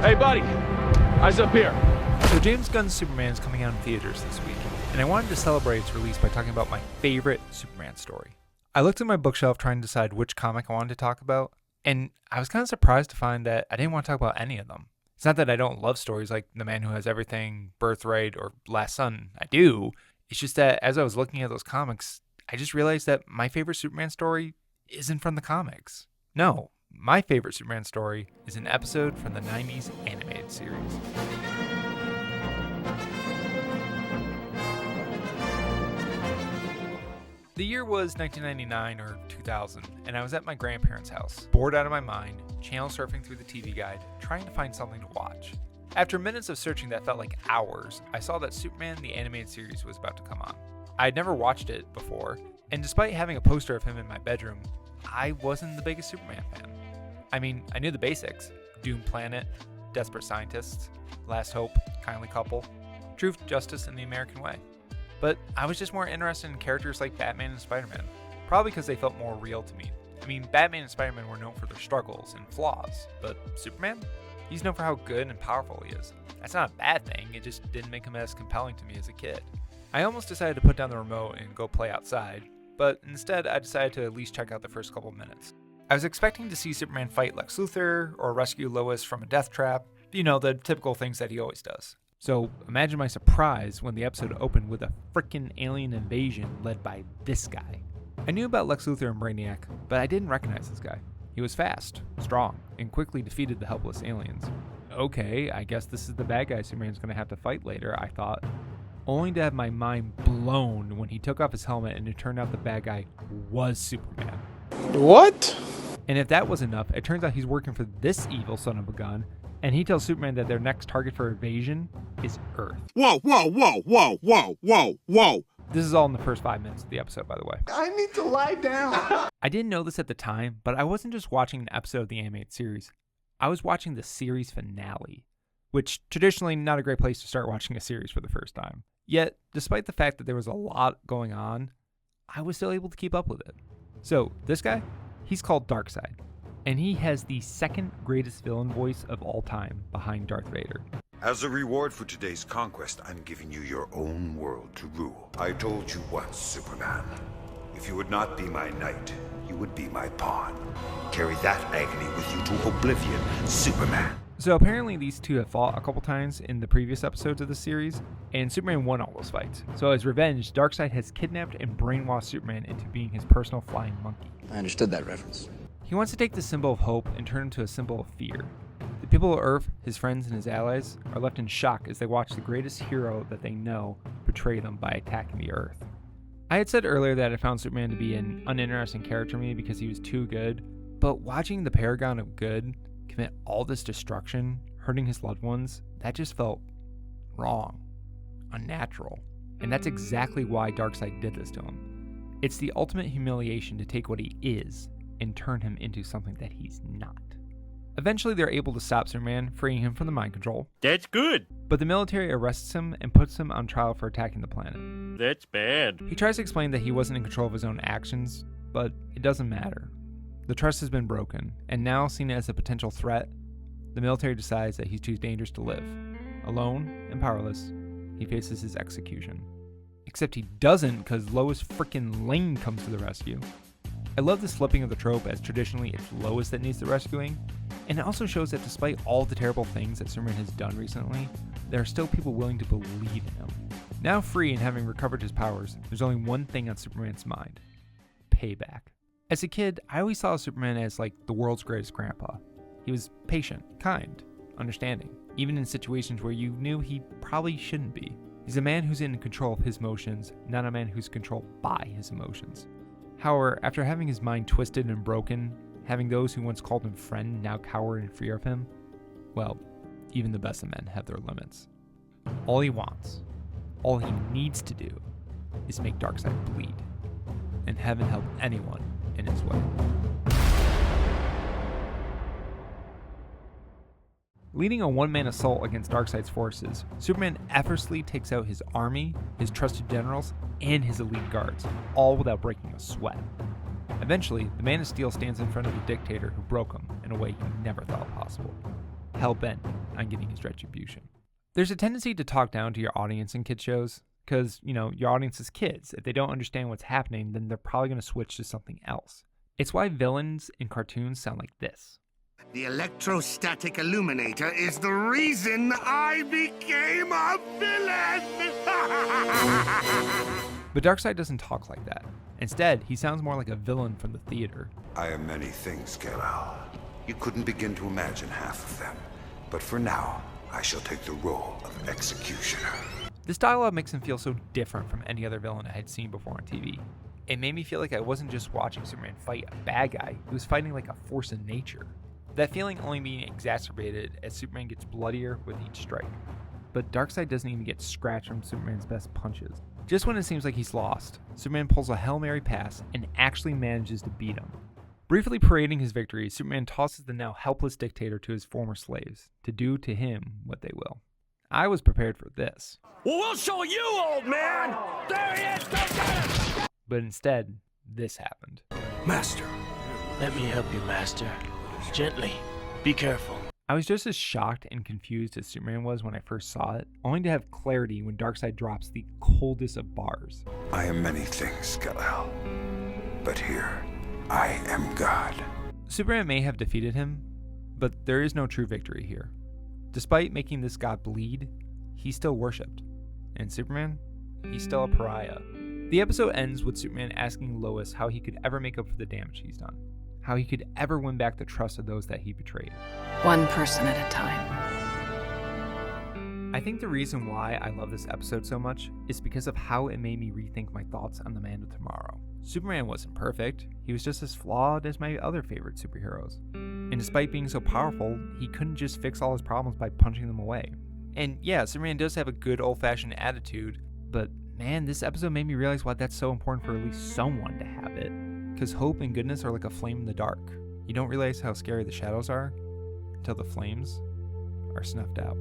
Hey, buddy. Eyes up here. So James Gunn's Superman is coming out in theaters this week, and I wanted to celebrate its release by talking about my favorite Superman story. I looked at my bookshelf trying to decide which comic I wanted to talk about, and I was kind of surprised to find that I didn't want to talk about any of them. It's not that I don't love stories like The Man Who Has Everything, Birthright, or Last Son. I do. It's just that as I was looking at those comics, I just realized that my favorite Superman story isn't from the comics. No, my favorite Superman story is an episode from the 90s animated series. The year was 1999 or 2000, and I was at my grandparents' house, bored out of my mind, channel surfing through the TV guide, trying to find something to watch. After minutes of searching that felt like hours, I saw that Superman the Animated Series was about to come on. I had never watched it before, and despite having a poster of him in my bedroom, I wasn't the biggest Superman fan. I mean, I knew the basics: Doom Planet, Desperate Scientists, Last Hope, Kindly Couple, Truth, Justice, and the American Way. But I was just more interested in characters like Batman and Spider-Man, probably because they felt more real to me. I mean, Batman and Spider-Man were known for their struggles and flaws, but Superman? He's known for how good and powerful he is. That's not a bad thing, it just didn't make him as compelling to me as a kid. I almost decided to put down the remote and go play outside, but instead I decided to at least check out the first couple minutes. I was expecting to see Superman fight Lex Luthor or rescue Lois from a death trap, you know, the typical things that he always does. So imagine my surprise when the episode opened with a frickin' alien invasion led by this guy. I knew about Lex Luthor and Brainiac, but I didn't recognize this guy. He was fast, strong, and quickly defeated the helpless aliens. Okay, I guess this is the bad guy Superman's gonna have to fight later, I thought, only to have my mind blown when he took off his helmet and it turned out the bad guy was Superman. What? And if that was enough, it turns out he's working for this evil son of a gun, and he tells Superman that their next target for invasion is Earth. Whoa. This is all in the first 5 minutes of the episode, by the way. I need to lie down. I didn't know this at the time, but I wasn't just watching an episode of the animated series. I was watching the series finale, which traditionally not a great place to start watching a series for the first time. Yet, despite the fact that there was a lot going on, I was still able to keep up with it. So, this guy, he's called Darkseid, and he has the second greatest villain voice of all time behind Darth Vader. As a reward for today's conquest, I'm giving you your own world to rule. I told you once, Superman, if you would not be my knight, you would be my pawn. Carry that agony with you to oblivion, Superman. So apparently these two have fought a couple times in the previous episodes of the series, and Superman won all those fights. So as revenge, Darkseid has kidnapped and brainwashed Superman into being his personal flying monkey. I understood that reference. He wants to take the symbol of hope and turn it into a symbol of fear. The people of Earth, his friends and his allies, are left in shock as they watch the greatest hero that they know betray them by attacking the Earth. I had said earlier that I found Superman to be an uninteresting character to me because he was too good, but watching the Paragon of Good commit all this destruction, hurting his loved ones, that just felt wrong, unnatural. And that's exactly why Darkseid did this to him. It's the ultimate humiliation to take what he is and turn him into something that he's not. Eventually, they're able to stop Superman, freeing him from the mind control. That's good. But the military arrests him and puts him on trial for attacking the planet. That's bad. He tries to explain that he wasn't in control of his own actions, but it doesn't matter. The trust has been broken, and now seen as a potential threat, the military decides that he's too dangerous to live. Alone and powerless, he faces his execution. Except he doesn't, because Lois frickin' Lane comes to the rescue. I love this flipping of the trope, as traditionally it's Lois that needs the rescuing, and it also shows that despite all the terrible things that Superman has done recently, there are still people willing to believe in him. Now free and having recovered his powers, there's only one thing on Superman's mind: payback. As a kid, I always saw Superman as like the world's greatest grandpa. He was patient, kind, understanding, even in situations where you knew he probably shouldn't be. He's a man who's in control of his emotions, not a man who's controlled by his emotions. However, after having his mind twisted and broken, having those who once called him friend now cower in fear of him, well, even the best of men have their limits. All he wants, all he needs to do, is make Darkseid bleed, and heaven help anyone in his way. Leading a one-man assault against Darkseid's forces, Superman effortlessly takes out his army, his trusted generals, and his elite guards, all without breaking a sweat. Eventually, the Man of Steel stands in front of the dictator who broke him in a way he never thought possible. hell-bent on getting his retribution. There's a tendency to talk down to your audience in kid shows because, your audience is kids. If they don't understand what's happening, then they're probably going to switch to something else. It's why villains in cartoons sound like this. The electrostatic illuminator is the reason I became a villain! But Darkseid doesn't talk like that. Instead, he sounds more like a villain from the theater. I am many things, Kal-El. You couldn't begin to imagine half of them. But for now, I shall take the role of executioner. This dialogue makes him feel so different from any other villain I had seen before on TV. It made me feel like I wasn't just watching Superman fight a bad guy, he was fighting like a force of nature. That feeling only being exacerbated as Superman gets bloodier with each strike. But Darkseid doesn't even get scratched from Superman's best punches. Just when it seems like he's lost, Superman pulls a Hail Mary pass and actually manages to beat him. Briefly parading his victory, Superman tosses the now helpless dictator to his former slaves to do to him what they will. I was prepared for this. Well, we'll show you, old man! There he is! Go get him! But instead, this happened. Master. Let me help you, Master. Gently. Be careful. I was just as shocked and confused as Superman was when I first saw it, only to have clarity when Darkseid drops the coldest of bars. I am many things, Kal-El. But here, I am God. Superman may have defeated him, but there is no true victory here. Despite making this god bleed, he's still worshipped. And Superman, he's still a pariah. The episode ends with Superman asking Lois how he could ever make up for the damage he's done. How he could ever win back the trust of those that he betrayed. One person at a time. I think the reason why I love this episode so much is because of how it made me rethink my thoughts on the Man of Tomorrow. Superman wasn't perfect, he was just as flawed as my other favorite superheroes. And despite being so powerful, he couldn't just fix all his problems by punching them away. And yeah, Superman does have a good old-fashioned attitude, but man, this episode made me realize why that's so important for at least someone to have it. Because hope and goodness are like a flame in the dark. You don't realize how scary the shadows are until the flames are snuffed out.